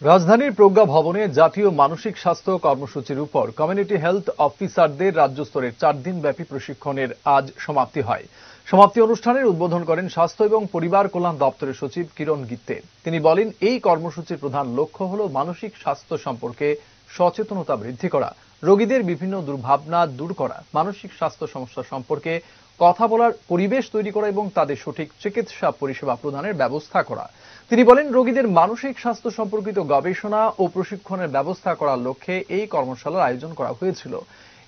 রাজধানীর প্রজ্ঞা ভবনে জাতীয় মানসিক স্বাস্থ্য কর্মসূচির উপর কমিউনিটি হেলথ অফিসারদের রাজ্য স্তরের 4 দিন ব্যাপী প্রশিক্ষণের আজ সমাপ্তি হয়। সমাপ্তি অনুষ্ঠানের উদ্বোধন করেন স্বাস্থ্য এবং পরিবার কল্যাণ দপ্তরের সচিব কিরণ গিত্তে। তিনি বলেন, এই কর্মসূচির প্রধান লক্ষ্য হল মানসিক স্বাস্থ্য সম্পর্কে সচেতনতা বৃদ্ধি করা, রোগীদের বিভিন্ন দুর্ভাবনা দূর করা, মানসিক স্বাস্থ্য সমস্যা সম্পর্কে কথা বলার পরিবেশ তৈরি করা এবং তাদের সঠিক চিকিৎসা পরিষেবা প্রদানের ব্যবস্থা করা। তিনি বলেন, রোগীদের মানসিক স্বাস্থ্য সম্পর্কিত গবেষণা ও প্রশিক্ষণের ব্যবস্থা করার লক্ষ্যে এই কর্মশালার আয়োজন করা হয়েছিল।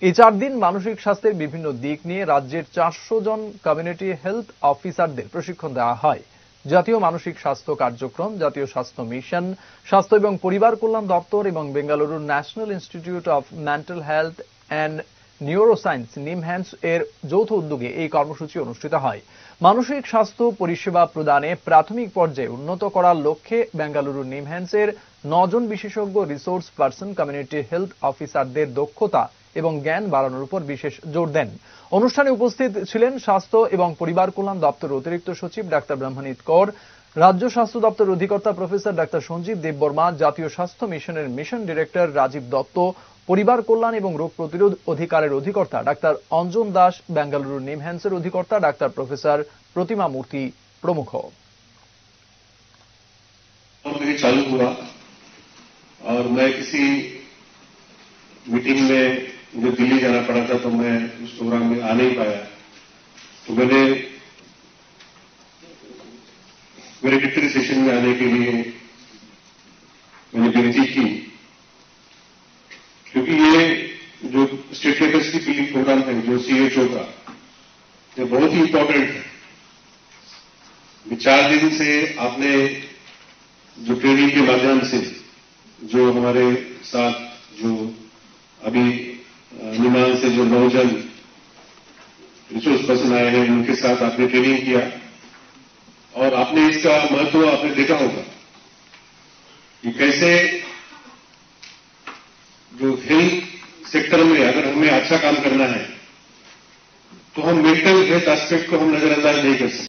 এই 4 দিন মানসিক স্বাস্থ্যের বিভিন্ন দিক নিয়ে রাজ্যের 400 জন কমিউনিটি হেলথ অফিসারদের প্রশিক্ষণ দেওয়া হয়। জাতীয় মানসিক স্বাস্থ্য কার্যক্রম, জাতীয় স্বাস্থ্য মিশন, স্বাস্থ্য এবং পরিবার কল্যাণ দপ্তর এবং বেঙ্গালুরুর National Institute of Mental Health and Neuroscience NIMHANS এর যৌথ উদ্যোগে এই কর্মসূচি অনুষ্ঠিত হয়। মানসিক স্বাস্থ্য পরিষেবা প্রদানে প্রাথমিক পর্যায়ে উন্নত করার লক্ষ্যে বেঙ্গালুরু নিমহ্যান্সের 9 জন বিশেষজ্ঞ রিসোর্স পার্সন কমিউনিটি হেলথ অফিসারদের দক্ষতা এবং জ্ঞান বাড়ানোর উপর বিশেষ জোর দেন। অনুষ্ঠানে উপস্থিত ছিলেন স্বাস্থ্য এবং পরিবার কল্যাণ দপ্তরের অতিরিক্ত সচিব ডাক্তার ব্রহ্মনীত কৌর, রাজ্য স্বাস্থ্য দপ্তরের অধিকর্তা প্রফেসর ডাক্তার সঞ্জীব দেববর্মা, জাতীয় স্বাস্থ্য মিশনের মিশন ডিরেক্টর রাজীব দত্ত, পরিবার কল্যাণ এবং রোগ প্রতিরোধ অধিকারের অধিকর্তা ডাক্তার অঞ্জন দাস, বেঙ্গালুরু নিমহ্যান্সের অধিকর্তা ডাক্তার প্রফেসর প্রতিমা মূর্তি প্রমুখ। चालू हुआ और मैं किसी मीटिंग में मुझे दिल्ली जाना पड़ा था, तो मैं उस प्रोग्राम में आ नहीं पाया। तो मैंने मेरे डिप्टी सेशन में आने के लिए मैंने विनती की, क्योंकि ये जो स्टेट लेवल की बिल्डिंग प्रोग्राम है जो CHO का, ये बहुत ही इंपॉर्टेंट है। 4 दिन से आपने जो ट्रेनिंग के माध्यम से जो हमारे साथ जो अभी निमान से जो 9 जन रिसोर्स पर्सन आए हैं, उनके साथ आपने ट्रेनिंग किया और आपने इसका महत्व आपने देखा होगा कि कैसे जो हेल्थ सेक्टर में अगर हमें अच्छा काम करना है तो हम मेंटल हेल्थ एस्पेक्ट को हम नजरअंदाज नहीं कर सकते।